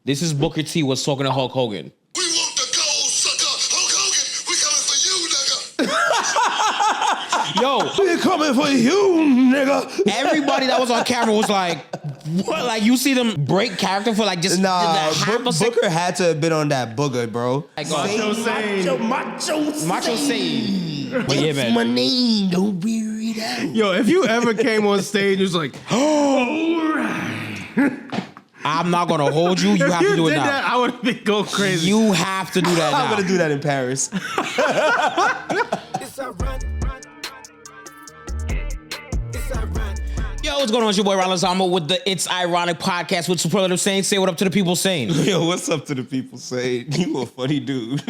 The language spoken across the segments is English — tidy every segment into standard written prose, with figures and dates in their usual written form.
This is Booker T was talking to Hulk Hogan. We want the gold, sucker. Hulk Hogan, we coming for you, nigga. Yo, we coming for you, nigga. Everybody that was on camera was like, what? Like, you see them break character for like just Booker had to have been on that booger, bro. Like, Macho Sain. But yeah, man. My name, don't be it out. Yo, if you ever came on stage, it was like, all right. I'm not gonna hold you. You have to do it now. That, I would go crazy. You have to do that now. I'm gonna do that in Paris. Yo, what's going on? It's your boy RonnLezama with the It's Ironic Podcast with Superlative.Sain. Say what up to the people saying. Yo, what's up to the people saying? You a funny dude.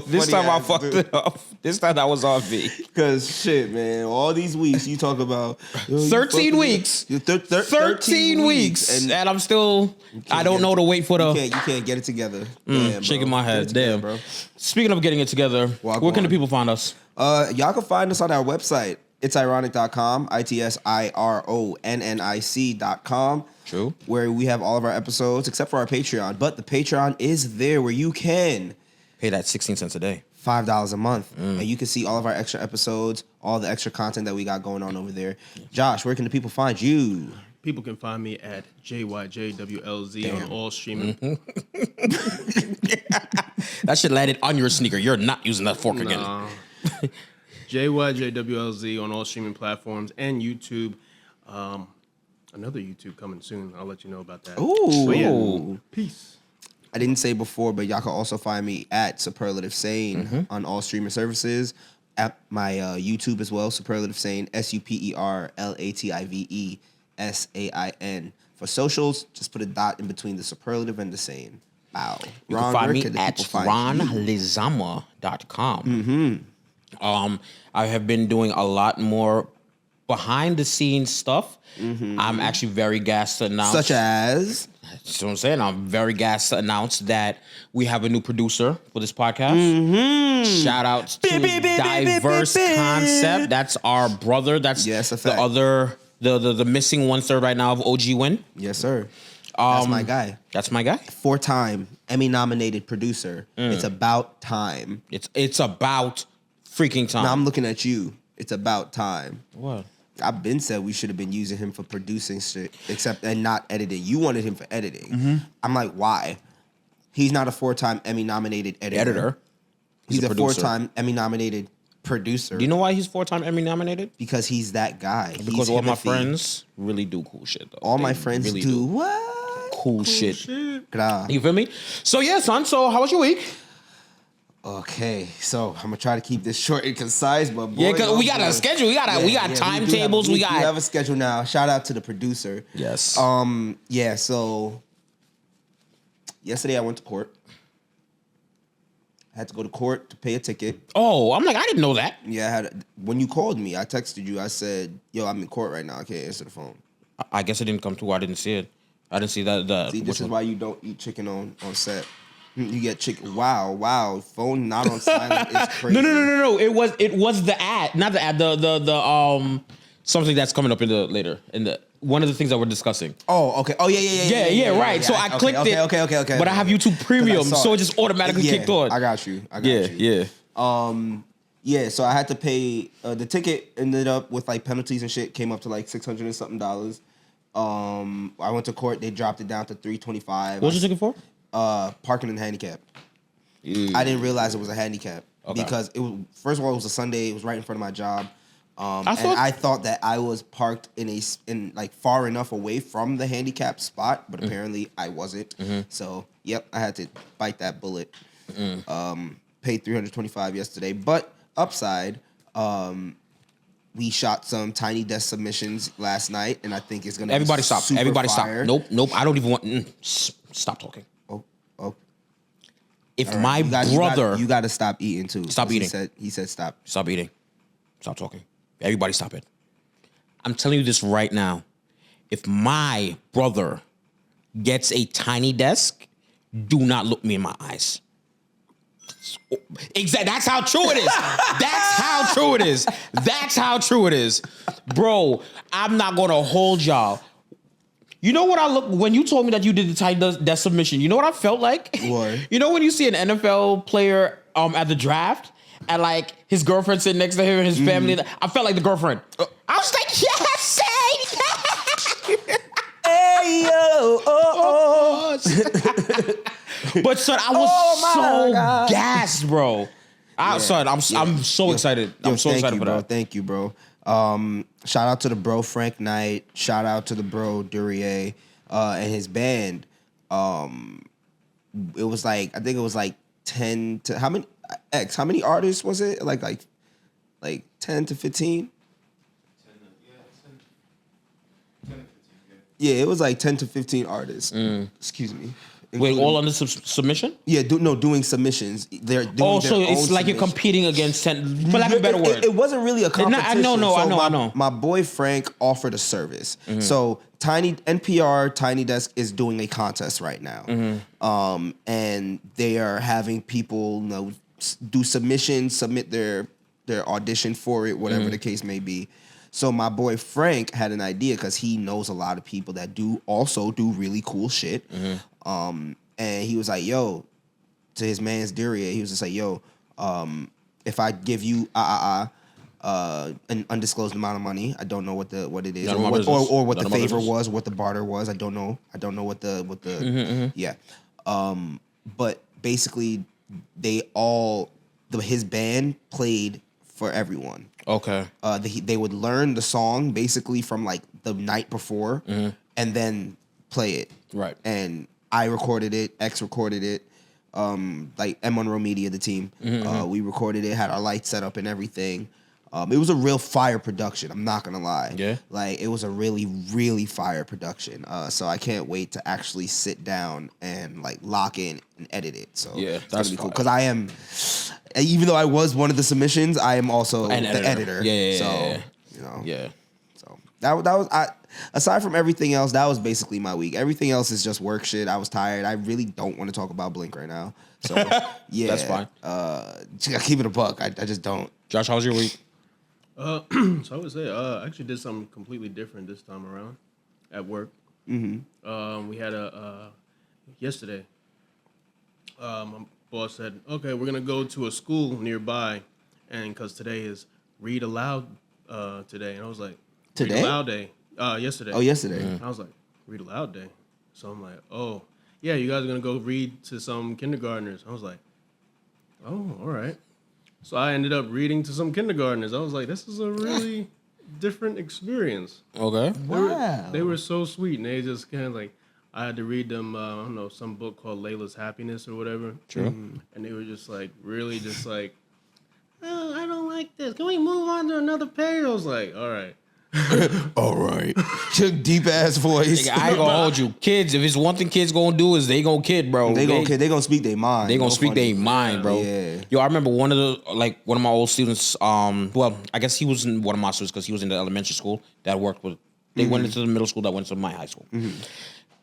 This time I fucked it up. This time that was on me. Because shit, man, all these weeks you talk about 13 weeks. 13 weeks. And I'm still, I don't know to wait for the. You can't get it together. Damn, shaking my head. Damn. Bro. Speaking of getting it together, where can the people find us? Y'all can find us on our website. ItsIronnic.com, ItsIronnic.com. True. Where we have all of our episodes, except for our Patreon. But the Patreon is there where you can pay that 16 cents a day. $5 a month. And you can see all of our extra episodes, all the extra content that we got going on over there. Josh, where can the people find you? People can find me at JYJWLZ on all streaming. That shit landed on your sneaker. You're not using that fork again. JYJWLZ on all streaming platforms and YouTube. Another YouTube coming soon. I'll let you know about that. Ooh. Yeah, peace. I didn't say before, but y'all can also find me at Superlative.Sain on all streaming services. At my YouTube as well, Superlative.Sain, SUPERLATIVESAIN. For socials, just put a dot in between the superlative and the Sain. Wow. You can find me at RonnLezama.com. I have been doing a lot more behind the scenes stuff. I'm actually very gassed to announce. Such as? That's what I'm saying. I'm very gassed to announce that we have a new producer for this podcast. Shout out to Diverse Concept. That's our brother. That's the other, the missing 1/3 right now of OG Win. Yes, sir. That's my guy. That's my guy. 4-time Emmy-nominated producer. It's about time. It's about freaking time. Now I'm looking at you. It's about time. What? I've been said we should have been using him for producing shit, and not editing. You wanted him for editing. I'm like, why? He's not a 4-time Emmy-nominated editor. He's a 4-time Emmy-nominated producer. Do you know why he's 4-time Emmy-nominated? Because he's that guy. Because all my friends really do cool shit, though. All my friends really do what? Cool shit. Nah. You feel me? So, yeah, son. So, how was your week? Okay, so I'm gonna try to keep this short and concise, but boy, yeah, cause we got a schedule. We got timetables. We have a schedule now. Shout out to the producer. Yes. Yeah. So yesterday I went to court. I had to go to court to pay a ticket. Oh, I'm like, I didn't know that. Yeah, when you called me, I texted you. I said, "Yo, I'm in court right now. I can't answer the phone." I guess it didn't come through. I didn't see it. I didn't see that. See, this is why you don't eat chicken on set. You get chicken. Wow. Phone not on silent is crazy. No. It was the ad, not the ad. The something that's coming up later in the one of the things that we're discussing. Oh, okay. Oh, yeah. Right. So I clicked it. Okay. But I have YouTube Premium, so it just automatically kicked on. I got you. Yeah. Yeah. So I had to pay. The ticket ended up with like penalties and shit. Came up to like $600 and something. I went to court. They dropped it down to $325. What was your ticket for? Parking and handicap. I didn't realize it was a handicap because it was, first of all, it was a Sunday. It was right in front of my job. I thought that I was parked in like far enough away from the handicap spot, but apparently I wasn't. So, yep, I had to bite that bullet. Paid $325 yesterday, but upside, we shot some tiny desk submissions last night, and I think it's gonna. Everybody stop! Everybody fire. Stop! Nope! I don't even want. Stop talking. Oh. If right. My brother, you got to stop eating too. Stop eating. He said stop. Stop eating. Stop talking. Everybody stop it. I'm telling you this right now. If my brother gets a tiny desk, do not look me in my eyes. Exactly. That's how true it is. That's how true it is. Bro, I'm not going to hold y'all. You know what when you told me that you did the tight desk submission, you know what I felt like? What? You know when you see an NFL player at the draft and like his girlfriend sitting next to him and his family, I felt like the girlfriend. I was like, yes, hey, yo, But son, I was gassed, bro. Son, I'm so excited. I'm so excited for that. Thank you, bro. Shout out to the bro Frank Knight. Shout out to the bro Duryea and his band. It was like, I think it was like 10 to how many artists was it? Like 10 to 15? Yeah, it was like 10 to 15 artists. Excuse me. Wait, all under submission? Yeah, doing submissions. They're doing so it's like you're competing against 10, for lack of a better word. It wasn't really a competition. I know. My boy Frank offered a service. So NPR Tiny Desk is doing a contest right now. And they are having people do submissions, submit their audition for it, whatever the case may be. So my boy Frank had an idea because he knows a lot of people that do really cool shit. And he was like, yo, to his man's Duryea, he was just like, yo, if I give you an undisclosed amount of money, I don't know what it is, or what the favor was, what the barter was. I don't know what the yeah. But basically, his band played for everyone. Okay. They would learn the song basically from like the night before, and then play it. Right. And I recorded it. X recorded it. Like M Monroe Media, the team. We recorded it. Had our lights set up and everything. It was a real fire production. I'm not gonna lie. Yeah. Like it was a really, really fire production. So I can't wait to actually sit down and like lock in and edit it. So yeah, that's gonna be cool. Because I am, even though I was one of the submissions, I am also the editor. Yeah. So you know. Yeah. So that was aside from everything else, that was basically my week. Everything else is just work shit. I was tired. I really don't want to talk about Blink right now. So yeah, that's fine. Keep it a buck. I just don't. Josh, how was your week? So I would say I actually did something completely different this time around at work. We had yesterday. My boss said, "Okay, we're gonna go to a school nearby, and because today is read aloud today," and I was like, "Today? Read aloud day." Yesterday. Oh, yesterday. I was like, read aloud day. So I'm like, oh, yeah, you guys are going to go read to some kindergartners. I was like, oh, all right. So I ended up reading to some kindergartners. I was like, this is a really different experience. Okay. They were so sweet. And they just kind of like, I had to read them, I don't know, some book called Layla's Happiness or whatever. True. And they were just like, really just like, oh, I don't like this. Can we move on to another page? I was like, all right. All right. Deep ass voice. I ain't gonna hold you. Kids, if it's one thing kids gonna do is they gonna kid, bro. They gonna speak their mind. They gonna speak their mind, bro. Yeah. Yo, I remember one of my old students, well, I guess he was in one of my students because he was in the elementary school that worked with, they went into the middle school that went to my high school.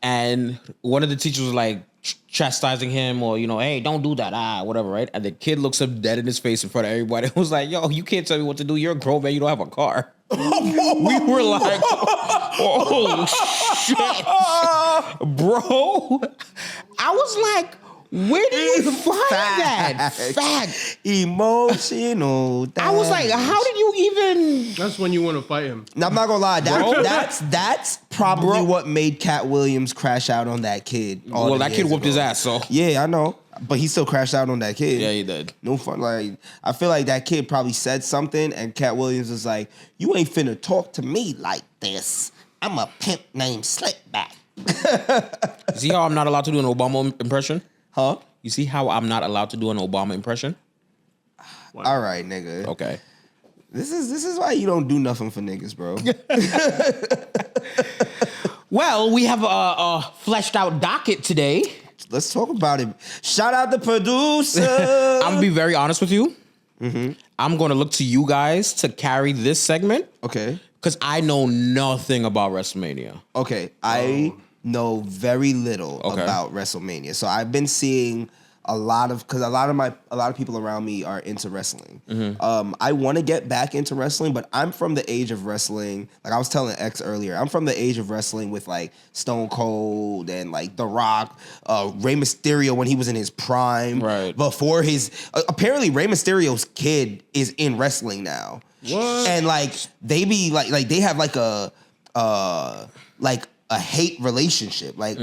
And one of the teachers was like chastising him or, hey, don't do that, whatever, right? And the kid looks up dead in his face in front of everybody. It was like, yo, you can't tell me what to do. You're a grown man. You don't have a car. We were like, oh, shit. Bro. I was like, where do you find that? Fact. Emotional. I was like, how did you even... That's when you want to fight him. Now, I'm not gonna lie. That's probably what made Cat Williams crash out on that kid. Well, that kid whooped his ass, so... Yeah, I know. But he still crashed out on that kid. Yeah, he did. No fun. Like, I feel like that kid probably said something, and Cat Williams was like, you ain't finna talk to me like this. I'm a pimp named Slickback. See how I'm not allowed to do an Obama impression? Huh? You see how I'm not allowed to do an Obama impression? Wow. All right, nigga. Okay. This is why you don't do nothing for niggas, bro. Well, we have a fleshed out docket today. Let's talk about it. Shout out the producer. I'm gonna be very honest with you. I'm gonna look to you guys to carry this segment. Okay. Because I know nothing about WrestleMania. Okay. I know very little about WrestleMania. So I've been seeing a lot of people around me are into wrestling. I want to get back into wrestling, but I'm from the age of wrestling. Like I was telling X earlier, I'm from the age of wrestling with like Stone Cold and like The Rock, Rey Mysterio when he was in his prime. Right. Before his apparently Rey Mysterio's kid is in wrestling now. What? And like they be like they have like a hate relationship. Like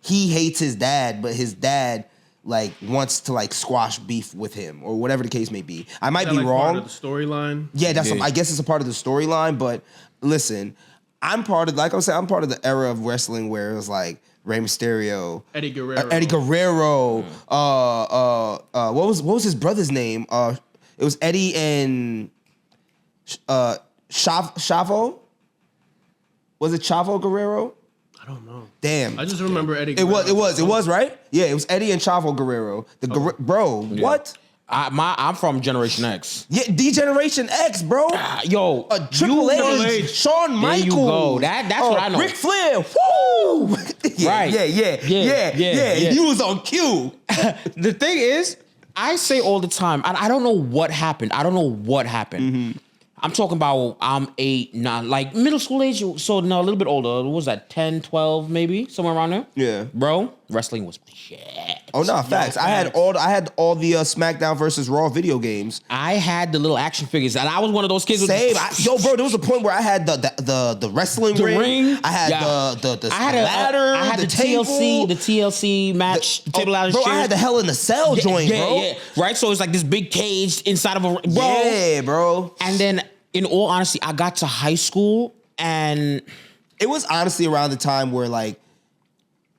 he hates his dad, but his dad like wants to like squash beef with him or whatever the case may be. I might be like wrong. Part of the storyline. Yeah, I guess it's a part of the storyline. But listen, I'm part of the era of wrestling where it was like Rey Mysterio, Eddie Guerrero. What was his brother's name? It was Eddie and Chavo. Was it Chavo Guerrero? I don't know. Damn. I just remember Eddie Guerrero. It was, right? Yeah, it was Eddie and Chavo Guerrero. Bro, yeah. What? I'm from Generation X. Yeah, D-Generation X, bro. Triple H, Shawn Michaels. There you go. That's what I know. Ric Flair. Woo! Right. Yeah. He was on cue. The thing is, I say all the time, and I don't know what happened. Mm-hmm. I'm talking about I'm 8, 9, like middle school age, so now a little bit older. What was that, 10, 12 maybe? Somewhere around there? Yeah. Bro, wrestling was shit. Oh, no, facts. I had all the SmackDown versus Raw video games. I had the little action figures, and I was one of those kids. Same. Bro, there was a point where I had the wrestling ring. I had the ladder, I had the table. TLC match, table ladder bro, shit. I had the Hell in a Cell joint, bro. Yeah. Right? So it's like this big cage inside of a... Bro. Yeah, bro. And then... In all honesty, I got to high school and... It was honestly around the time where, like,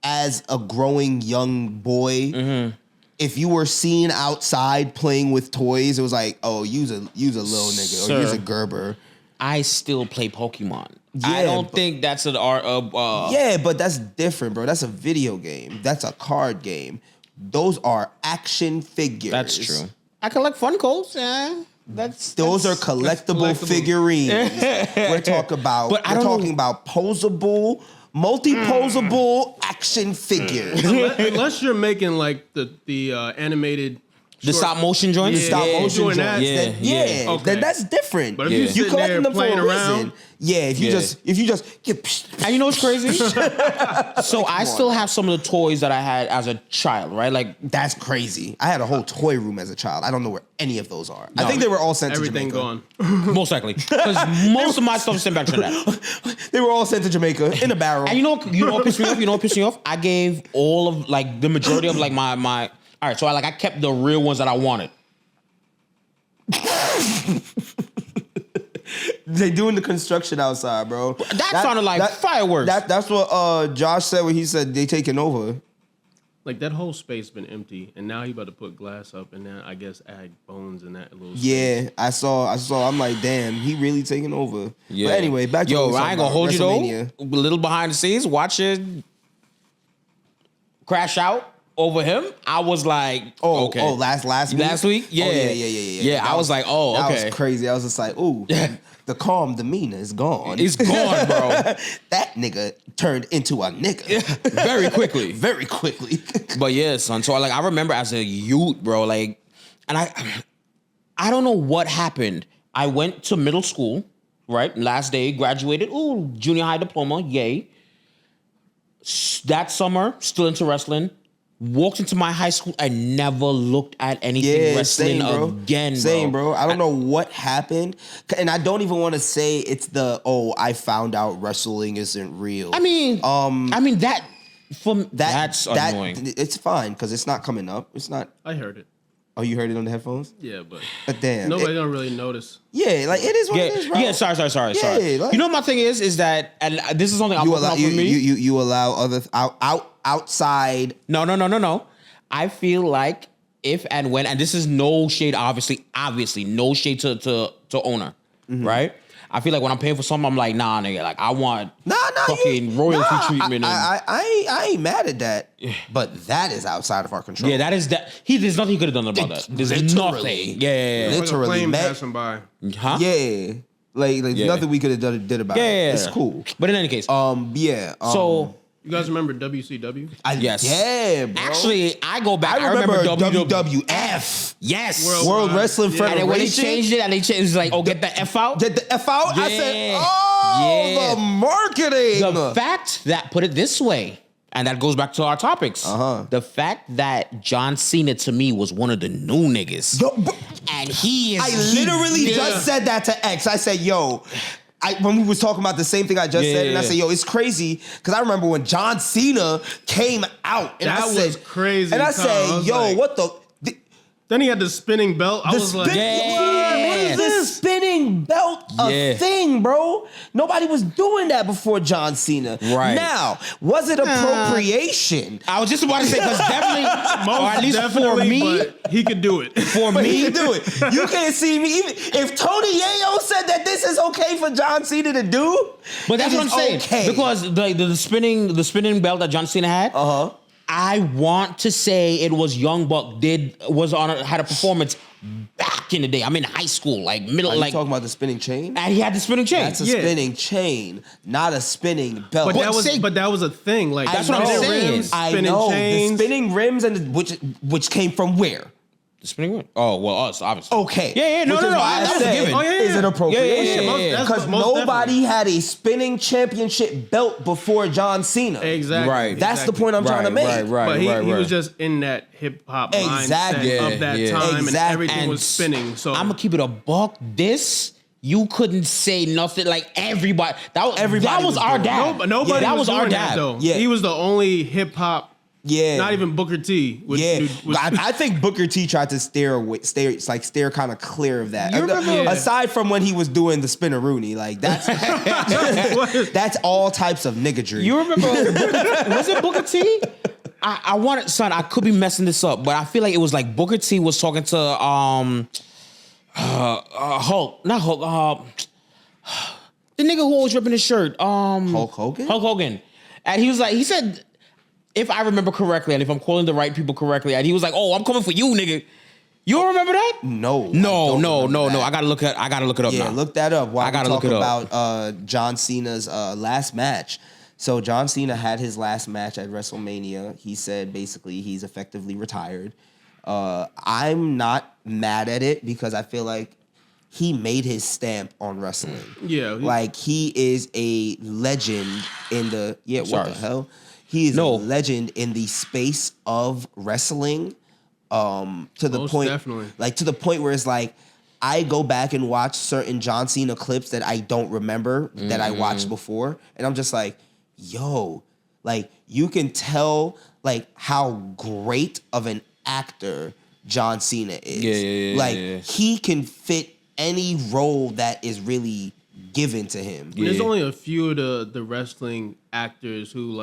as a growing young boy, if you were seen outside playing with toys, it was like, oh, you's a little nigga, or you's a Gerber. I still play Pokemon. Yeah, I don't think that's an art of... Yeah, but that's different, bro. That's a video game. That's a card game. Those are action figures. That's true. I collect Funkos, yeah. Those are collectible figurines. We're talking about posable, multi-posable action figures. Unless you're making like the animated. The stop motion joints? The stop motion joints. Yeah. Okay. Then that's different. But if you collecting them for a around, reason. Yeah, if you just get... And you know what's crazy? So I still have some of the toys that I had as a child, right? Like, that's crazy. I had a whole toy room as a child. I don't know where any of those are. No, I think they were all sent to Jamaica. Everything gone. Most likely. Because most of my stuff is sent back to that. They were all sent to Jamaica in a barrel. And you know what pissed me off? I gave all of, like, the majority of, like, my all right, so I kept the real ones that I wanted. They doing the construction outside, bro. That sounded like fireworks. That's what Josh said when he said they taking over. Like that whole space been empty, and now he about to put glass up, and then I guess add bones in that little space. Yeah, I saw. I'm like, damn, he really taking over. Yeah. But anyway, back to I ain't gonna hold you though. A little behind the scenes, watching crash out over him. I was like, okay. Oh, last week? Last week? Yeah. Oh, yeah. Yeah, I was like, oh, okay. That was crazy. I was just like, ooh, the calm demeanor is gone. It's gone, bro. That nigga turned into a nigga. Very quickly. Very quickly. But yeah, son. So like I remember as a youth, bro, like, and I don't know what happened. I went to middle school, right? Last day, graduated. Ooh, junior high diploma, yay. That summer, still into wrestling. Walked into my high school and never looked at anything wrestling again, bro. Same, bro. I don't know what happened. And I don't even want to say it's I found out wrestling isn't real. I mean that's annoying. It's fine because it's not coming up. It's not. I heard it. Oh, you heard it on the headphones? Yeah, but damn. Nobody don't really notice. Yeah, like it is what it is, bro. Yeah, sorry. Like, you know my thing is that, and this is something I'm working on for me. You allow other outside. No. I feel like if and when, and this is no shade, obviously, no shade to owner, right? I feel like when I'm paying for something, I'm like, nah, nigga, like I want fucking royalty treatment. I ain't mad at that, but that is outside of our control. Yeah, that is that. There's nothing he could have done about that. There's nothing. Yeah, literally, like passing by. Huh? Yeah, like nothing we could have did about it. Yeah, it's cool. But in any case, So You guys remember WCW? Yes. Yeah, bro. Actually, I go back. I remember WWF. WWF. Yes. World Wrestling Federation. And then when they changed it, and they changed, it was like, oh, get the F out. Get the F out? Yeah. I said, oh, the marketing. The fact that, put it this way, and that goes back to our topics. The fact that John Cena to me was one of the new niggas. And he is. I literally just said that to X. I said, yo. When we was talking about the same thing I just said, and I said, yo, it's crazy, because I remember when John Cena came out, and that was crazy. And I said, yo, like, what the... Then he had the spinning belt. I was like, what is this spinning belt a thing, bro? Nobody was doing that before John Cena. Right. Now, was it appropriation? I was just about to say, because definitely, or at least for me, he could do it. For me, he could do it. You can't see me. Even if Tony Yayo said that this is okay for John Cena to do, but that's what I'm saying. Okay. Because the spinning belt that John Cena had, I want to say it was Young Buck had a performance back in the day. I'm in high school, like middle. Are you like talking about the spinning chain? And he had the spinning chain. That's a spinning chain, not a spinning belt. But that was a thing. Like that's what I'm saying. Rims, I spinning know chains. the spinning rims and which came from where? The spinning ring? Oh, well, us, obviously. Okay. Yeah, no. That was a given. Oh, yeah. Is it appropriation? Yeah. Because nobody had a spinning championship belt before John Cena. Exactly. Right. That's the point I'm trying to make. Right. But he was just in that hip hop mindset of that time, and everything was spinning. So I'm gonna keep it a buck. You couldn't say nothing. Like everybody. That was our dad. Nobody. That was our doing dad. that, though. Yeah. He was the only hip hop. Yeah, not even Booker T. I think Booker T tried to steer kind of clear of that. Aside from when he was doing the spinneroonie, like that's that's all types of niggatry. You remember? Was it Booker T? I wanted, son. I could be messing this up, but I feel like it was like Booker T was talking to Hulk, not Hulk. The nigga who always ripping his shirt. Hulk Hogan. Hulk Hogan, and he said. If I remember correctly, and if I'm quoting the right people correctly, and he was like, "Oh, I'm coming for you, nigga." You don't remember that? No. I gotta look it up. Yeah, now. look that up. While I gotta talk look it up. about John Cena's last match. So John Cena had his last match at WrestleMania. He said basically he's effectively retired. I'm not mad at it because I feel like he made his stamp on wrestling. Yeah, like he is a legend in the What the hell? He is a legend in the space of wrestling. To the point where it's like I go back and watch certain John Cena clips that I don't remember that I watched before, and I'm just like, yo, like you can tell like how great of an actor John Cena is. He can fit any role that is really given to him. There's only a few of the wrestling actors who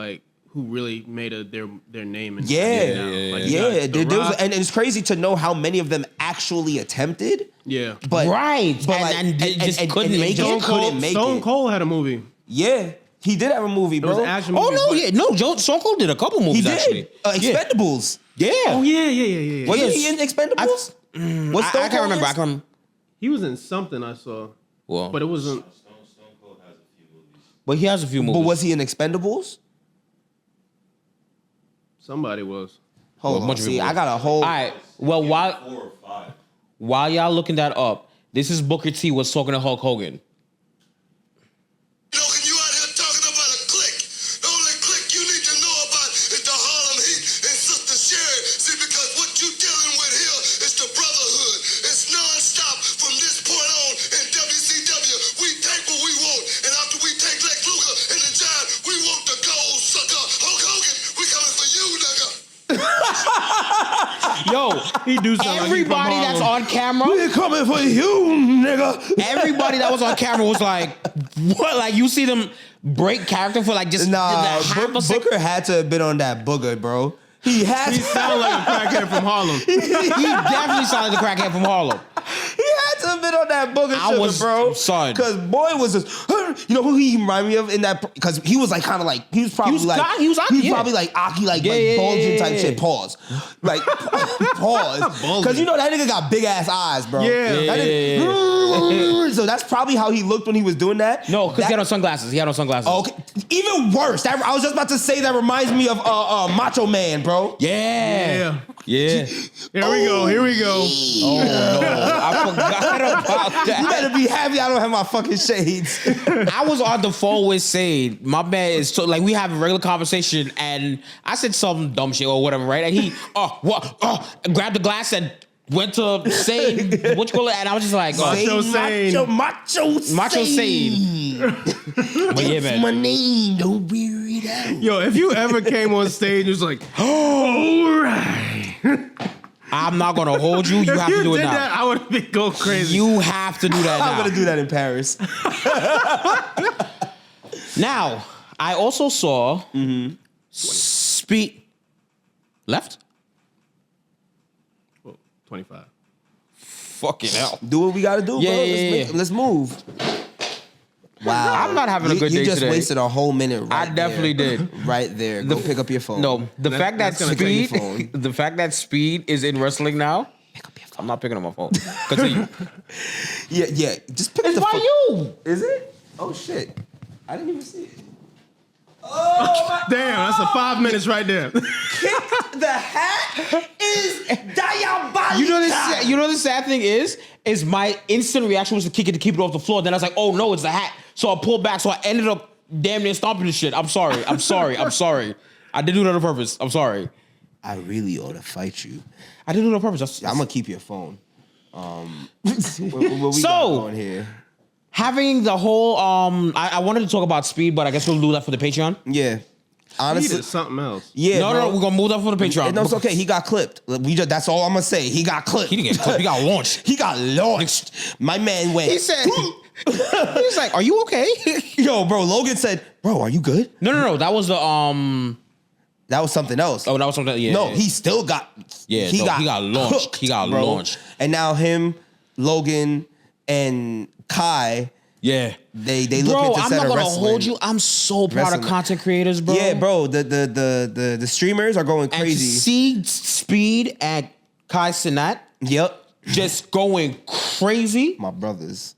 really made their name. And and it's crazy to know how many of them actually attempted. Yeah, but just couldn't make it. Stone Cold had a movie. Yeah, he did have a movie, bro. It was an action movie. Stone Cold did a couple movies. He did. Actually. Expendables. Yeah. Oh yeah. Wasn't he in Expendables? I can't remember. He was in something I saw. Well, but it wasn't. Stone Cold has a few movies. But he has a few movies. But was he in Expendables? Somebody was. Hold on. See, I got a whole. All right. Well, 4 or 5. While y'all looking that up, this is Booker T was talking to Hulk Hogan. You out here talking about a clique. The only clique you need to know about is the Harlem Heat and Sister Sherry. See, because what you dealing with here is the brotherhood. It's non-stop from this point on in WCW. We take what we want, and after we take Lex Luger and the Giant, we want the gold sucker. Hulk Hogan, we coming for you, nigga. Yo, he do sound everybody like that's on camera. We're coming for you, nigga. Everybody that was on camera was like, what? Like you see them break character for like just half a second. Booker had to have been on that booger, bro. He sounded like a crackhead from Harlem. He definitely sounded like a crackhead from Harlem. He had to have been on that booger sugar, bro. Son. Because boy was just, you know who he reminded me of in that, because he was like kind of like, he was probably probably like Aki, like bulging type shit. Pause. Like, pause. Because you know that nigga got big ass eyes, bro. Yeah. So that's probably how he looked when he was doing that. No, because he had on sunglasses. Okay. Even worse. I was just about to say that reminds me of Macho Man, bro. Yeah. Here we go. Oh no, I forgot about that. You better be happy I don't have my fucking shades. I was on the phone with Sain. My man is so like we have a regular conversation, and I said some dumb shit or whatever, right? And he grabbed the glass and went to Sain, what you call it? And I was just like, Macho Sain. Macho Sain. But yeah, man. My name, don't wear it out. Yo, if you ever came on stage and was like, all right. I'm not gonna hold you. You have to do it now. That, I would be go crazy. You have to do that now. I'm gonna do that in Paris. Now, I also saw Speed left. 25. Fucking hell. Do what we gotta do, bro. Let's move. Wow. I'm not having a good day today. You just wasted a whole minute right I definitely did. Right there. Go pick up your phone. No, the fact that Speed is in wrestling now, pick up your phone. I'm not picking up my phone. Continue. Yeah. Just pick up the phone. It's by you. Is it? Oh, shit. I didn't even see it. Oh, damn, that's a 5 minutes right there. Kick the hat is diabolical. You know the sad thing is my instant reaction was to kick it to keep it off the floor. Then I was like, oh no, it's the hat. So I pulled back. So I ended up damn near stomping the shit. I'm sorry. I didn't do that on purpose. I'm sorry. I really ought to fight you. I didn't do it on purpose. I'm gonna keep your phone. What we got going here? Having the whole, I wanted to talk about Speed, but I guess we'll do that for the Patreon. Yeah. Honestly, something else. Yeah. No, we're gonna move that for the Patreon. No, it's okay. He got clipped. That's all I'm gonna say. He got clipped. He didn't get clipped. He got launched. He got launched. My man went. He said, he's like, "Are you okay?" Yo, bro. Logan said, "Bro, are you good?" No. That was the That was something else. Oh, that was something. Yeah. No, he still got. Yeah. He got launched. He got launched. And now him, Logan, and Kai. Yeah, they look into I'm not gonna hold you. I'm so proud of content creators, bro. Yeah, bro. The streamers are going crazy. And to see Speed and Kai Cenat, yep, just going crazy. My brothers,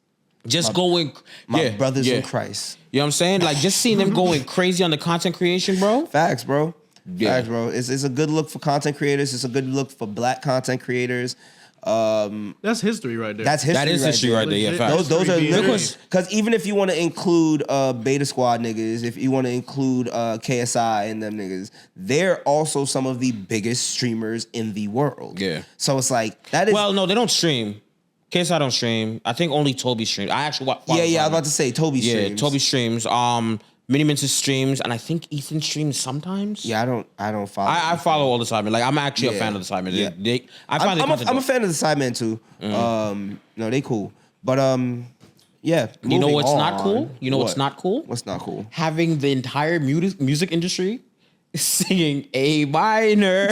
my brothers in Christ. You know what I'm saying? Like just seeing them going crazy on the content creation, bro. Facts, bro. Yeah. Facts, bro. It's a good look for content creators. It's a good look for Black content creators. That's history right there. That is history right there. Yeah, facts. Those are literally because even if you want to include Beta Squad niggas, if you want to include KSI and them niggas, they're also some of the biggest streamers in the world. Yeah. So it's like that is. Well, no, they don't stream. KSI don't stream. I think only Toby streams. I actually I was about to say Toby streams. Yeah, Toby streams. Mini Mince's streams, and I think Ethan streams sometimes. Yeah, I don't follow. I follow all the Sidemen. Like I'm actually a fan of the Sidemen. Yeah. I'm a fan of the Sidemen too. No, they cool. But yeah. You know what's not cool? You know what's not cool? What's not cool? Having the entire music industry singing A minor.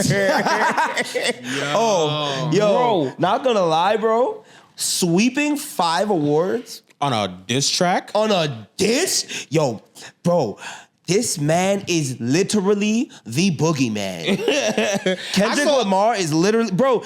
Yo, bro, not gonna lie, bro. Sweeping 5 awards. On a diss track? On a diss? Yo, bro, this man is literally the boogeyman. Kendrick Lamar is literally... Bro,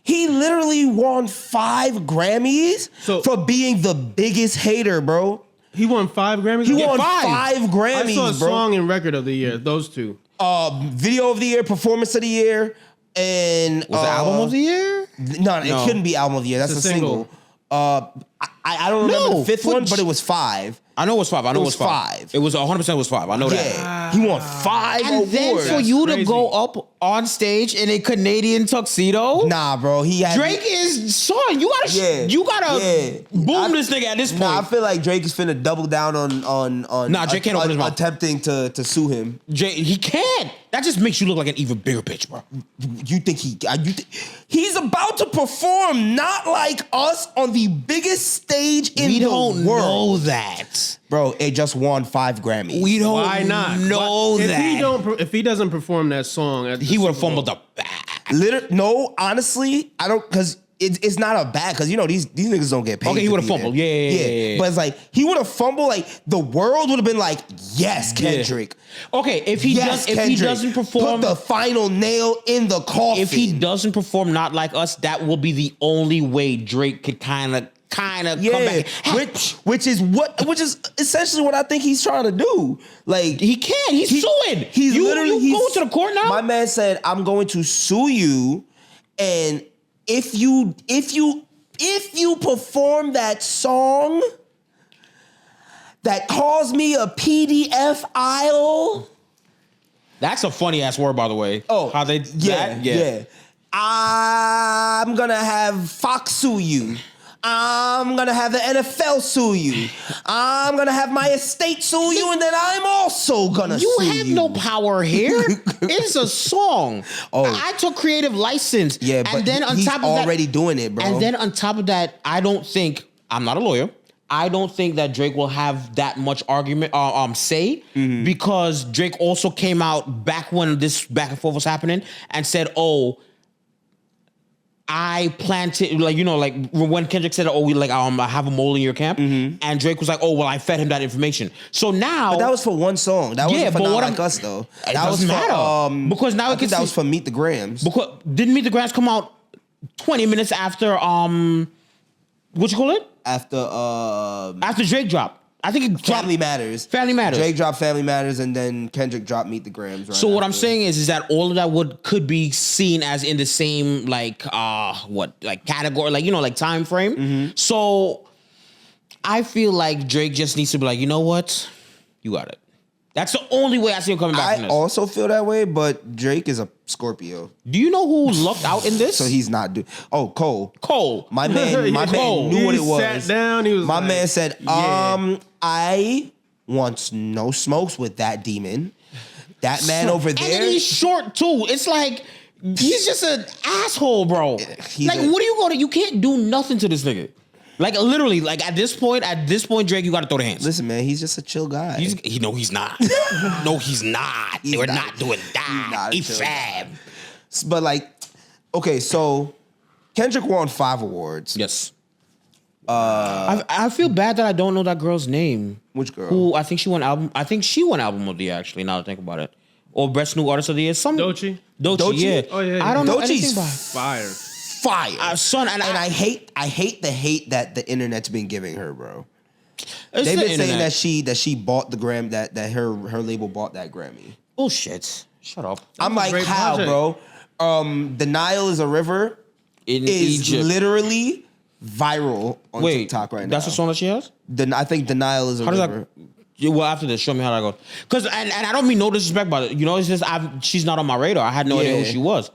he literally won 5 Grammys for being the biggest hater, bro. He won 5 Grammys? He won 5 Grammys, I saw bro. Song and Record of the Year, those two. Video of the Year, Performance of the Year, and... Was it Album of the Year? No, it couldn't be Album of the Year. That's a single. I don't remember the 5th one, but it was 5. I know it was 5. It was 5. It was 100% was 5. I know that. He won 5 and awards. Then for you to go up on stage in a Canadian tuxedo? Nah, bro. Drake is son. You gotta boom this nigga at this point. Nah, I feel like Drake is finna double down on Drake can't open his mouth. Attempting to sue him. He can't. That just makes you look like an even bigger bitch, bro. You think he's about to perform not like us on the biggest stage in the world? We don't know that. Bro, it just won 5 Grammys. We don't Why not? know that. If he doesn't perform that song, he would have fumbled the bag. No, honestly, I don't, because it's not a bad, because you know these niggas don't get paid. Okay, he would have fumbled. Yeah. But it's like he would have fumbled. Like the world would have been like, yes, Kendrick. Yeah. Okay, if he doesn't perform, put the final nail in the coffin. If he doesn't perform not like us, that will be the only way Drake could kind of kind of come back. Which is essentially what I think he's trying to do. Like he can't. He's suing. He's literally going to the court now. My man said, "I'm going to sue you, and if you perform that song that calls me a PDF idol." That's a funny ass word, by the way. Oh, how they yeah. I'm gonna have Fox sue you. I'm gonna have the NFL sue you. I'm gonna have my estate sue you, and then I'm also gonna sue you. You have no power here. It's a song. Oh, I took creative license. Yeah, but and then on he's top of already that, doing it, bro. And then on top of that, I'm not a lawyer. I don't think that Drake will have that much argument, say, because Drake also came out back when this back and forth was happening and said, "Oh, I plan to like when Kendrick said, "Oh, I have a mole in your camp," and Drake was like, "Oh, well, I fed him that information." So now, but that was for one song. That wasn't for Not Like Us though. It doesn't matter because now I think that was for Meet the Grams. Because didn't Meet the Grams come out 20 minutes after what you call it? After Drake dropped. I think it dropped Family Matters. Family Matters. Drake dropped Family Matters, and then Kendrick dropped Meet the Grams. Right so what I'm saying is that all of that could be seen as in the same category, like time frame. So I feel like Drake just needs to be like, you know what, you got it. That's the only way I see him coming back from this. I also feel that way, but Drake is a Scorpio. Do you know who lucked out in this? So he's not Cole. Cole. My man knew what it was. He sat down. He was man said, I want no smokes with that demon. That man over there. And he's short too. It's like he's just an asshole, bro. What are you going to? You can't do nothing to this nigga. Like literally, like at this point, Drake, you got to throw the hands. Listen, man, he's just a chill guy. He's not. No, he's not. We're not doing that. He's fab. But okay, so Kendrick won 5 awards. Yes. I feel bad that I don't know that girl's name. Which girl? Who I think she won album. I think she won album of the year. Actually, now that I think about it, or best new artist of the year. Doechii, yeah. Oh yeah. I don't know Doechi's anything about fire. Son, and I hate the hate that the internet's been giving her, bro. They've been saying that she bought the Grammy, that her label bought that Grammy. Bullshit. Shut up. I'm like, how, project. Bro? The Nile is a river in is Egypt. Literally viral on TikTok right now. That's the song that she has? I think the Nile is a river. Well, after this, show me how that goes. Because and I don't mean no disrespect, but it's just she's not on my radar. I had no idea who she was.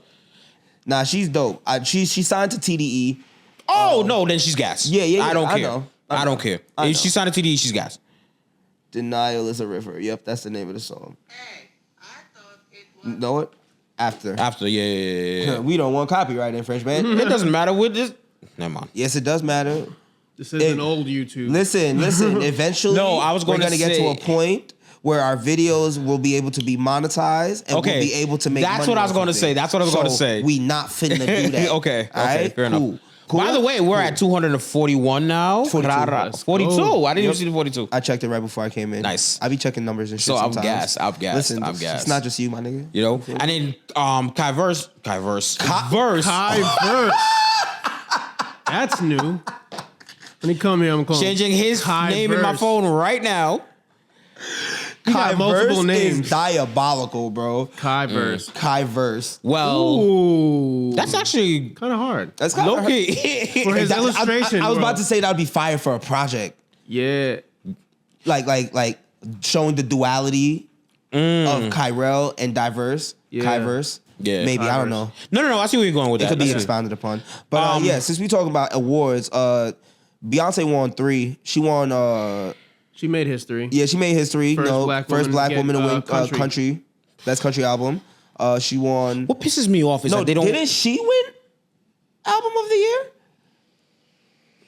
Nah, she's dope. She signed to TDE. Oh no, then she's gas. Yeah. I don't care. I don't care. If she signed to TDE, she's gas. Denial is a river. Yep, that's the name of the song. Hey, I thought it was. Know it? After, yeah. We don't want copyright infringement. It doesn't matter with this. Never mind. Yes, it does matter. This is an old YouTube. Listen. Eventually, we're going to get to a point where our videos will be able to be monetized and we'll be able to make money. That's what I was going to say. That's what I was going to say. We not finna do that. Okay, right? Fair enough. Cool. By the way, we're at 241 now. 42. 42. I didn't even see the 42. I checked it right before I came in. Nice. I be checking numbers and shit so sometimes. I'm gassed. Listen, it's not just you, my nigga. You know? And then Kai Verse. That's new. Let me come here. I'm calling. Changing his Kai name Verse. in my phone right now. He got multiple names. Is diabolical, bro. Kai Verse. Well, that's actually kind of hard. That's kind of low key. For his illustration. I was about to say that would be fire for a project. Yeah. Like showing the duality of Kyrell and Diverse. Yeah. Kyverse. Yeah. Maybe, I don't know. No. I see where you're going with that. It could be expounded upon. But since we talking about awards, Beyonce won 3. She won she made history. Yeah, she made history. First black woman to win country. Best country album. She won. What pisses me off is that they don't. Didn't she win album of the year?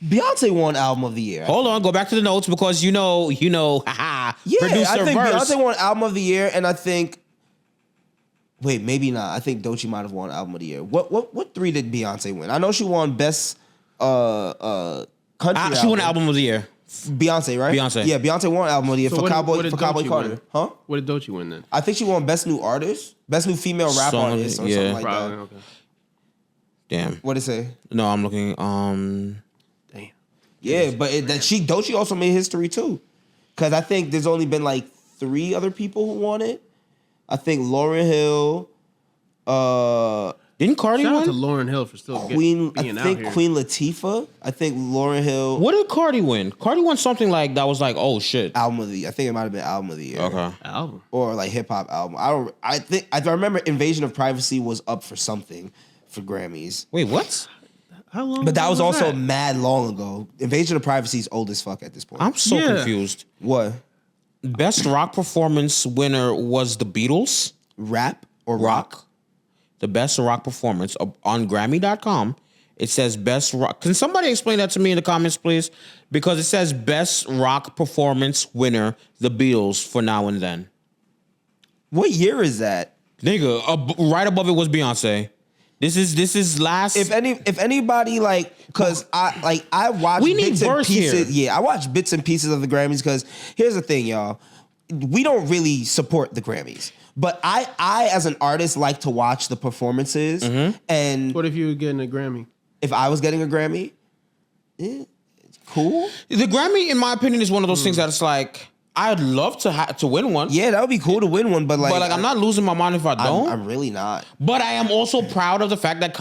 Beyonce won album of the year. Hold on, go back to the notes because you know. Yeah, producer I think verse. Beyonce won album of the year, and I think. Wait, maybe not. I think Doechii might have won album of the year. What 3 did Beyonce win? I know she won best country. She won album of the year. Beyonce, right? Beyonce. Yeah, Beyonce won album of the year for Cowboy Carter. Win? Huh? What did Doechii win then? I think she won best new artist, best new female rap artist, or something like that. Okay. Damn. What did it say? No, I'm looking. Damn. Yeah, but she also made history too, because I think there's only been like 3 other people who won it. I think Lauryn Hill. Didn't Cardi Shout win? out to Lauryn Hill for still Queen. being I think out here. Queen Latifah. I think Lauryn Hill. What did Cardi win? Cardi won something like that was like, oh shit. Album of the year. I think it might have been album of the year. Okay. Album. Or like hip hop album. I remember Invasion of Privacy was up for something for Grammys. Wait, what? How long? But that was also that? mad long ago. Invasion of Privacy is old as fuck at this point. I'm so confused. What? Best rock performance winner was the Beatles. Rap or Rock. The best rock performance on Grammy.com. It says best rock. Can somebody explain that to me in the comments, please? Because it says best rock performance winner, the Beatles, for Now and Then. What year is that? Nigga, right above it was Beyonce. This is last. If anybody because I watch We need bits and verse pieces. here. Yeah, I watch bits and pieces of the Grammys because here's the thing, y'all. We don't really support the Grammys. But I as an artist like to watch the performances. Mm-hmm. And What if you were getting a Grammy? if I was getting a Grammy, it's cool. The Grammy, in my opinion, is one of those things that it's like, I'd love to win one. Yeah, that would be cool to win one, but I'm not losing my mind if I don't. I'm really not. But I am also proud of the fact that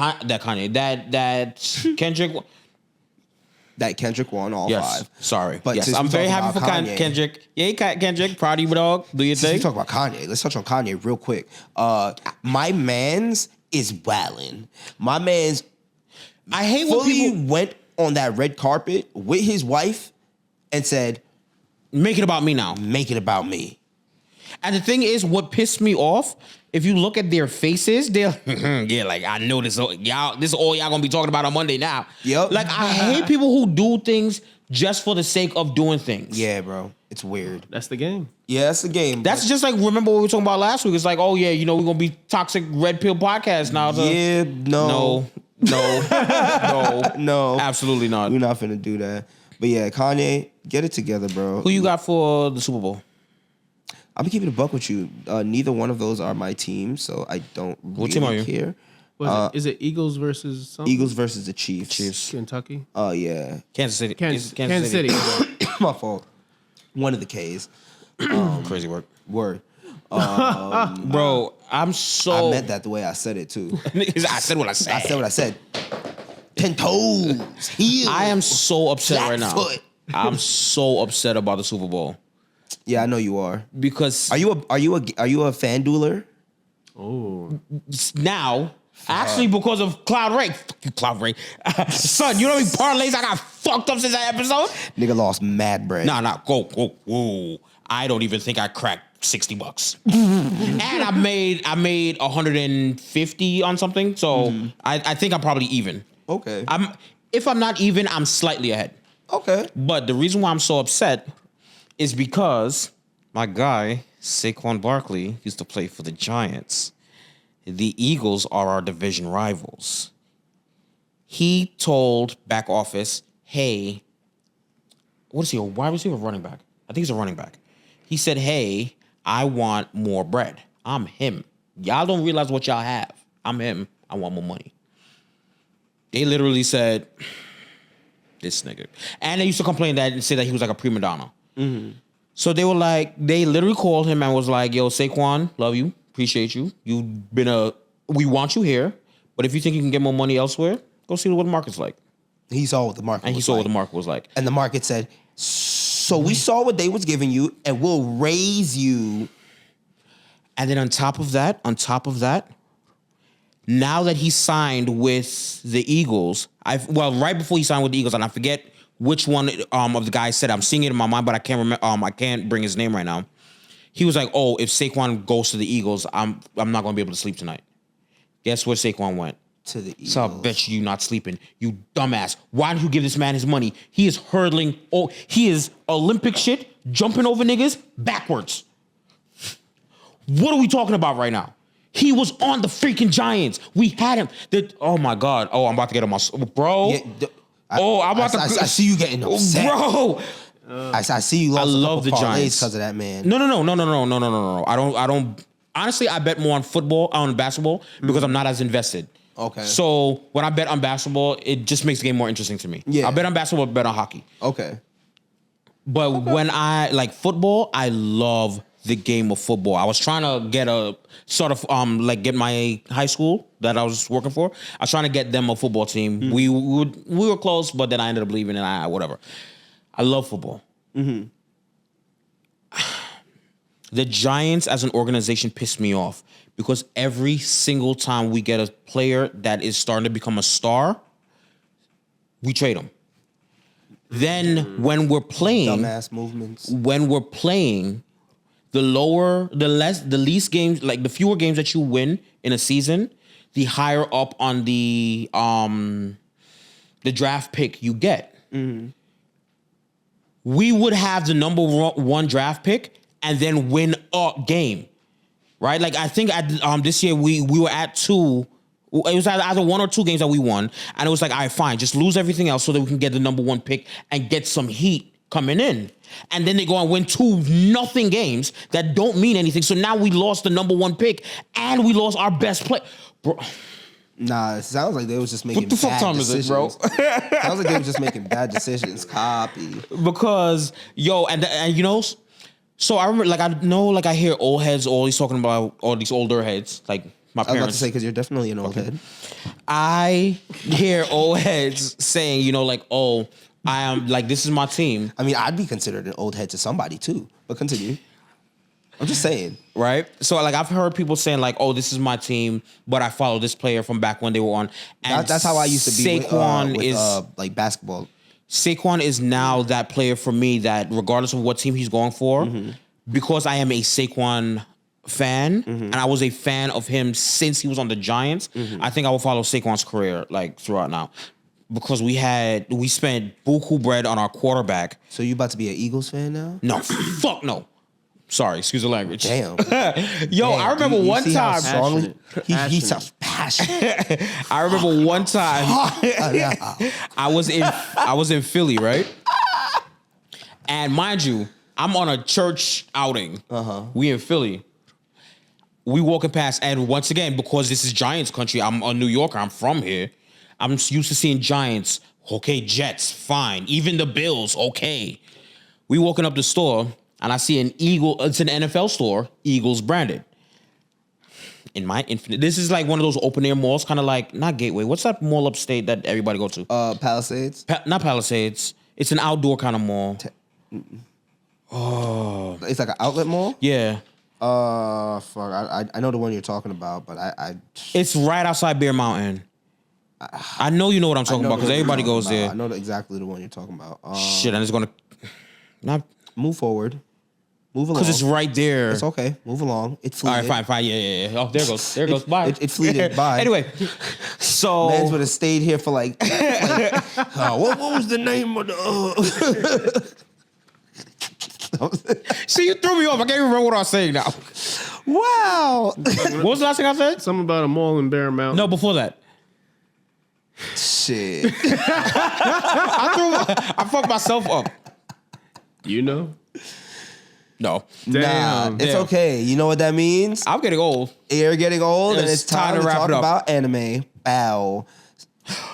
Kendrick. That Kendrick won all Yes, 5. sorry. But Yes, since I'm we very talking happy for about Kanye- Kendrick. Yeah, Kendrick, proud of you, dog. Do your Since we thing. talk about Kanye, let's touch on Kanye real quick. My man's is wildin'. My man's I hate when fully people went on that red carpet with his wife and said, make it about me now. make it about me. And the thing is, what pissed me off, if you look at their faces, they're yeah, like I know this. Y'all, this is all y'all gonna be talking about on Monday now. Yep. Like I hate people who do things just for the sake of doing things. Yeah, bro. It's weird. That's the game. Yeah, that's the game. That's just like, remember what we were talking about last week? It's like, oh yeah, we're gonna be toxic red pill podcast now. Yeah, no. No, absolutely not. We're not finna do that. But yeah, Kanye, get it together, bro. Who you got for the Super Bowl? I'm keeping a buck with you. Neither one of those are my team, so I don't What really team are you? care. Is it Eagles versus something? Eagles versus the Chiefs. Kentucky? Oh, yeah. Kansas City. Kansas City. My fault. One of the K's. Crazy work. Word. Bro, I'm so... I meant that the way I said it, too. I said what I said. I said what I said. 10 toes. Heel. I am so upset Flat right now. foot. I'm so upset about the Super Bowl. Yeah, I know you are. Because Are you a fan dueler? Oh. now... Actually, because of Cloud Ray. Fuck you, Cloud Ray. Son, you know how many parlays I got fucked up since that episode? Nigga lost mad bread. Nah, whoa. I don't even think I cracked $60. And I made 150 on something. So I think I'm probably even. Okay. If I'm not even, I'm slightly ahead. Okay. But the reason why I'm so upset is because my guy, Saquon Barkley, used to play for the Giants. The Eagles are our division rivals. He told back office, hey, what is he, a wide receiver or running back? I think he's a running back. He said, hey, I want more bread. I'm him. Y'all don't realize what y'all have. I'm him. I want more money. They literally said, this nigga. And they used to complain that and say that he was like a prima donna. Mm-hmm. So they literally called him and was like, yo, Saquon, love you. Appreciate you. We want you here, but if you think you can get more money elsewhere, go see what the market's like. He saw what the market And he saw what the market was like. And the market said, so we saw what they was giving you and we'll raise you. And then on top of that, now that he signed with the Eagles, right before he signed with the Eagles, and I forget which one of the guys said, I'm seeing it in my mind, but I can't remember. I can't bring his name right now. He was like, oh, if Saquon goes to the Eagles, I'm not going to be able to sleep tonight. Guess where Saquon went? To the Eagles. So I bet you not sleeping. You dumbass. Why don't you give this man his money? He is hurdling. Oh, he is Olympic shit, jumping over niggas backwards. What are we talking about right now? He was on the freaking Giants. We had him. Oh, my God. Oh, I'm about to get on my... Bro. Yeah, I see you getting upset. Bro. I see you lost love the Giants because of that man. No. I don't. Honestly, I bet more on basketball because I'm not as invested. Okay. So when I bet on basketball, it just makes the game more interesting to me. Yeah. I bet on basketball, bet on hockey. Okay. But when I like football, I love the game of football. I was trying to get a sort of get my high school that I was working for. I was trying to get them a football team. Mm-hmm. We were close, but then I ended up leaving and whatever. I love football. Mm-hmm. The Giants as an organization pissed me off because every single time we get a player that is starting to become a star, we trade them. Then when we're playing, dumbass movements. When we're playing, the least games, like the fewer games that you win in a season, the higher up on the draft pick you get. Mm-hmm. We would have the number one draft pick and then win a game, right? Like I think this year we were at 2. It was either 1 or 2 games that we won, and it was like, all right, fine, just lose everything else so that we can get the number 1 pick and get some heat coming in. And then they go and win 2-0 games that don't mean anything. So now we lost the number 1 pick and we lost our best player. Bro. Nah, it sounds like they was just making what the fuck time decisions. Is it, bro? Sounds like they was just making bad decisions. Copy. Because, and you know, so I remember, I hear old heads always talking about all these older heads, like my parents. I was about to say, because you're definitely an old head. I hear old heads saying, I am, this is my team. I mean, I'd be considered an old head to somebody, too. But continue. I'm just saying. Right? So, I've heard people saying, this is my team, but I follow this player from back when they were on. And that's how I used to be Saquon with basketball. Saquon is now that player for me that, regardless of what team he's going for, because I am a Saquon fan, and I was a fan of him since he was on the Giants, I think I will follow Saquon's career, throughout now. Because we spent buku bread on our quarterback. So you about to be an Eagles fan now? No, fuck no. Sorry, excuse the language. Damn. I remember one time. He sounds passionate. I remember one time. I was in Philly, right? And mind you, I'm on a church outing. We in Philly. We walking past, and once again, because this is Giants country, I'm a New Yorker. I'm from here. I'm used to seeing Giants. Okay, Jets, fine. Even the Bills, okay. We walking up the store, and I see an Eagle. It's an NFL store, Eagles branded. In my infinite, this is like one of those open air malls, kind of like not Gateway. What's that mall upstate that everybody go to? Palisades. Not Palisades. It's an outdoor kind of mall. It's like an outlet mall. Yeah. Fuck. I know the one you're talking about, but I. It's right outside Bear Mountain. I know you know what I'm talking about because everybody goes there. I know exactly the one you're talking about. Shit, and it's gonna not move forward. Move along. Because it's right there. It's okay. Move along. It fleeted. All right, fine. Yeah. Oh, there it goes. Bye. It fleeted. Bye. Anyway, so Mans would have stayed here for what was the name of the? See, you threw me off. I can't even remember what I was saying now. Wow. What was the last thing I said? Something about a mall in Bear Mountain. No, before that. Shit. I fucked myself up. You know? No. Damn. Nah, it's okay. You know what that means? I'm getting old. You're getting old, and it's time to talk about anime. Bow.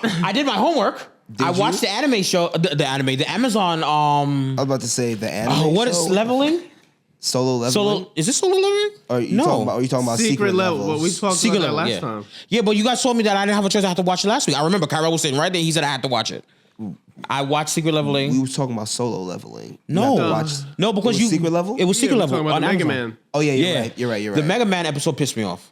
I did my homework. I watched the anime show, the Amazon. I was about to say the anime. What is Leveling? Solo Leveling. Is this Solo Leveling? Or are you talking about Secret Level? Well, we talked about that last time. Yeah, but you guys told me that I didn't have a choice. I had to watch it last week. I remember Kyrell was sitting right there. He said I had to watch it. I watched Secret Leveling. We was talking about Solo Leveling. No, because you Secret Level. It was Secret Level talking about on Mega Amazon. Man. Oh yeah, you're right. The Mega Man episode pissed me off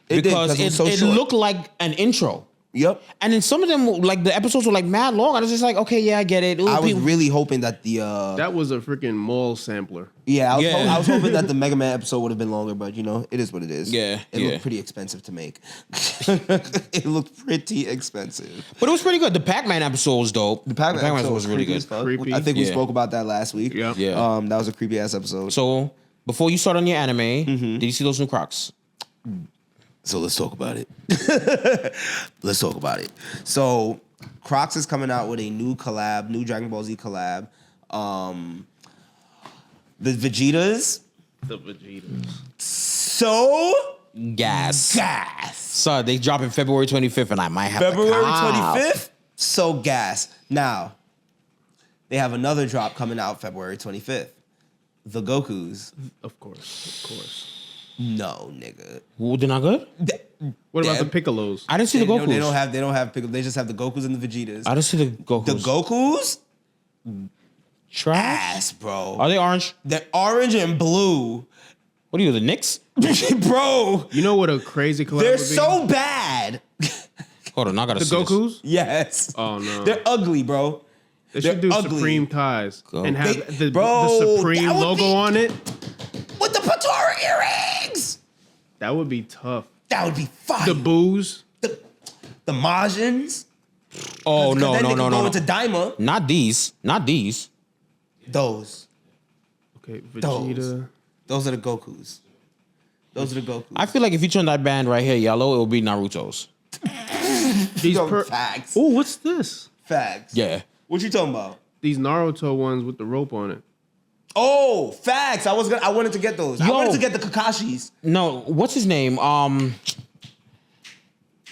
because it looked like an intro. Yep. And then some of them, the episodes were mad long. I was just like, okay, yeah, I get it. I was really hoping that that was a freaking mall sampler. Yeah, I was hoping that the Mega Man episode would have been longer, but it is what it is. Yeah. It looked pretty expensive to make. It looked pretty expensive. But it was pretty good. The Pac-Man episode was dope. The Pac-Man episode was really good. Creepy. I think we spoke about that last week. Yeah. That was a creepy ass episode. So before you start on your anime, did you see those new Crocs? So let's talk about it. So Crocs is coming out with a new Dragon Ball Z collab. The Vegetas. The Vegetas. So gas. Gas. So they drop in February 25th, and I might have February to cop. 25th. So gas. Now, they have another drop coming out February 25th. The Gokus. Of course. No, nigga. Ooh, they're not good? What about the Piccolos? I didn't see the Gokus. They don't have pickles. They just have the Gokus and the Vegetas. I didn't see the Gokus. The Gokus? Trash? Ass, bro. Are they orange? They're orange and blue. What are you, the Knicks? Bro. You know what a crazy collab They're would be? so bad. Hold on, I gotta The see Gokus? this. Yes. Oh, no. They're ugly, bro. They should They're do ugly. Supreme ties and have the Bro, Supreme that would logo be- on it. With the Patora earrings. That would be tough. That would be fire. The booze. The Majins. Oh, no. Go into Daima. Not these. Those. Okay, Vegeta. Those are the Gokus. I feel like if you turn that band right here yellow, it will be Naruto's. These Facts. Oh, what's this? Facts. Yeah. What you talking about? These Naruto ones with the rope on it. Oh, facts. I wanted to get those. I Yo. wanted to get the Kakashis. No, what's his name?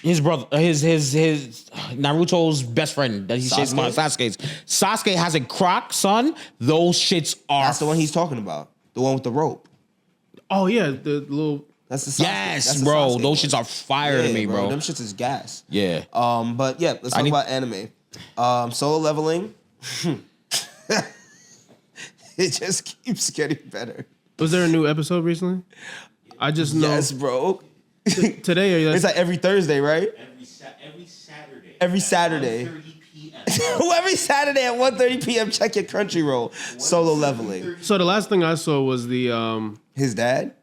His brother, his Naruto's best friend that he shares Sasuke's. Sasuke has a Croc, son. Those shits are. That's the one he's talking about. The one with the rope. Oh yeah, the little. That's the Sasuke. Yes, That's the bro. Sasuke Those one. shits are fire to me, bro. Them shits is gas. Yeah. But yeah, let's talk about anime. Solo Leveling. It just keeps getting better. Was there a new episode recently? I just know. Yes, bro. Today, It's like every Thursday, right? Every Saturday. Every Saturday. 1:30 p.m. Every Saturday at 1:30 p.m. Check your Crunchyroll. Solo Leveling. So the last thing I saw was the His dad?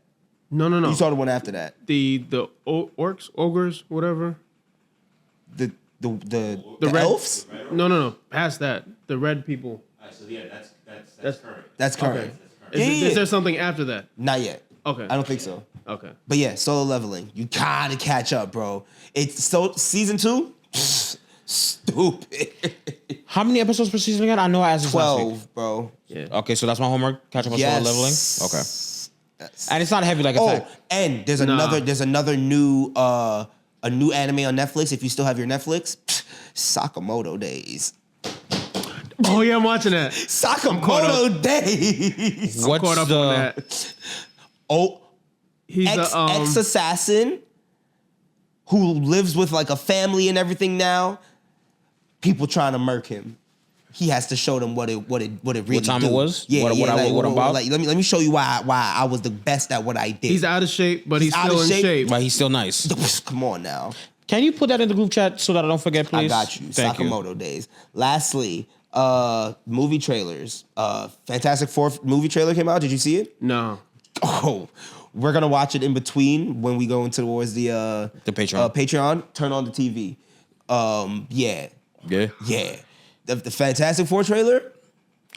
no. You saw the one after that. The orcs, ogres, whatever. The red- elves? No. Past that, the red people. So yeah, that's current. That's current. Okay. Is there something after that? Not yet. Okay. I don't think so. Okay. But yeah, Solo Leveling. You gotta catch up, bro. It's so season 2. Stupid. How many episodes per season again? I know I asked this last week. 12, bro. Yeah. Okay, so that's my homework. Catch up on Yes. Solo Leveling. Okay. Yes. And it's not heavy like Attack. And there's Nah. another new a new anime on Netflix. If you still have your Netflix, Sakamoto Days. Oh yeah, I'm watching that. Sakamoto Days. What's Caught up the? on that. Oh, He's ex assassin who lives with like a family and everything now. People trying to murk him. He has to show them what it really What time do. it was? Yeah, What about? Like, let me show you why I was the best at what I did. He's out of shape, but he's out still of in shape. shape. But he's still nice. Come on now. Can you put that in the group chat so that I don't forget, please? I got you. Thank Sakamoto Days. Lastly, movie trailers. Fantastic Four movie trailer came out. Did you see it? No. Oh, we're gonna watch it in between when we go into towards the Patreon. Patreon. Turn on the TV. Yeah. The Fantastic Four trailer.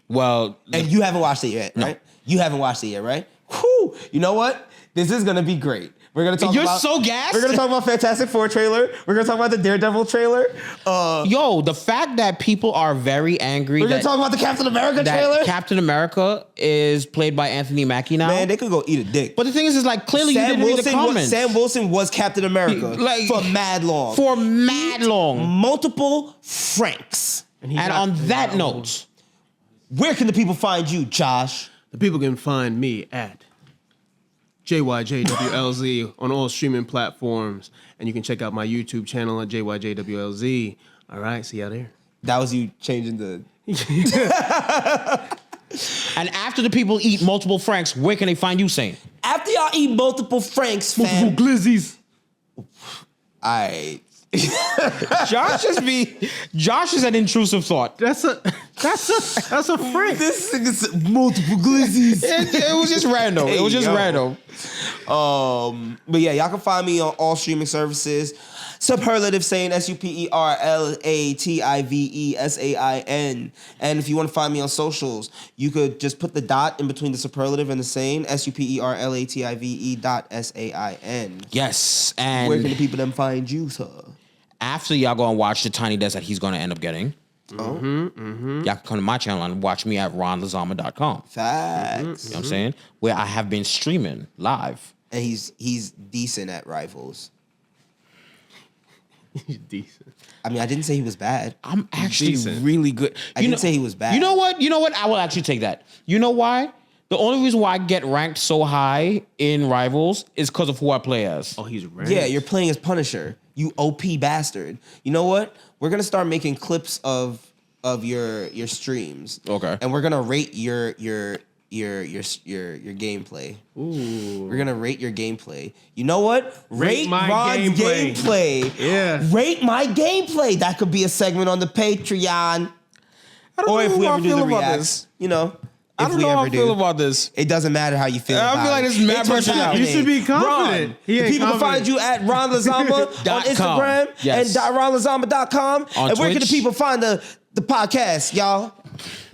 Well, And you haven't watched it yet, right? You haven't watched it yet, right? Whew. You know what? This is gonna be great. We're gonna talk You're about. so gassed. We're gonna talk about Fantastic Four trailer. We're gonna talk about the Daredevil trailer. yo, the fact that people are very angry We're gonna that, talk about the Captain America that trailer. Captain America is played by Anthony Mackie now. Man, they could go eat a dick. But the thing is like clearly you didn't read the comments. Sam Wilson was Captain America Like, for mad long. For mad long. Multiple Franks. And on that note, Where can the people find you, Josh? The people can find me at JYJWLZ on all streaming platforms. And you can check out my YouTube channel at JYJWLZ. All right, see y'all there. That was you changing the... and after the people eat multiple Franks, where can they find you, Sain? After y'all eat multiple Franks, fam... glizzies. Alright. Josh is an intrusive thought. That's a Frank. This is multiple glizzies. It was just random. It was just random. But yeah, y'all can find me on all streaming services. Superlative.Sain, SUPERLATIVESAIN. And if you want to find me on socials, you could just put the dot in between the superlative and the Sain, SUPERLATIVE.SAIN. Yes, and Where can the people then find you, sir? after y'all go and watch the tiny desk that he's going to end up getting, y'all can come to my channel and watch me at RonnLezama.com. Facts. You know what I'm saying? Where I have been streaming live and he's decent at Rivals. He's decent. I mean, I didn't say he was bad. I'm actually really good. I didn't say he was bad. You know what? I will actually take that. You know why? The only reason why I get ranked so high in Rivals is because of who I play as. Oh, he's ranked. Yeah, you're playing as Punisher. You OP bastard. You know what? We're gonna start making clips of your streams. Okay. And we're gonna rate your gameplay. Ooh. We're gonna rate your gameplay. You know what? Rate my Ron's gameplay. Yeah. Rate my gameplay. That could be a segment on the Patreon. I don't know if we how ever I do feel the about reacts. this. You know. I don't know how I feel about this. It doesn't matter how you feel. I about feel like it. it's mad pressure now. You should be confident. Ron, He ain't people can confident. find you at RonnLezama on Instagram Yes. and .RonnLezama.com. On and where can the Twitch. people find the podcast, y'all?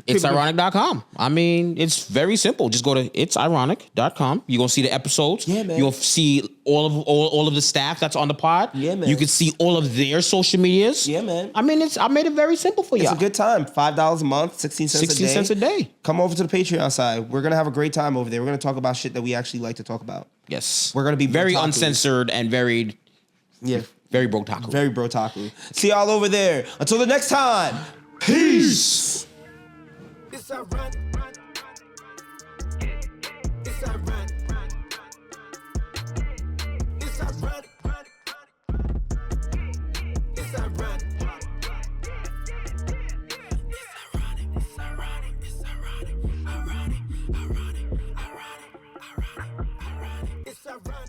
ItsIronnic.com. I mean, it's very simple. Just go to ItsIronnic.com. You're gonna see the episodes. Yeah, man. You'll see all of the staff that's on the pod. Yeah, man. You can see all of their social medias. Yeah, man. I mean, I made it very simple for It's y'all. a good time. $5 a month, 16 cents 16 cents a day. Come over to the Patreon side. We're gonna have a great time over there. We're gonna talk about shit that we actually like to talk about. Yes. We're gonna be very brotaku. uncensored and very brotaku. Very brotaku. See y'all over there. Until the next time. Peace. It's ironic. It's ironic. It's ironic. It's ironic. It's ironic.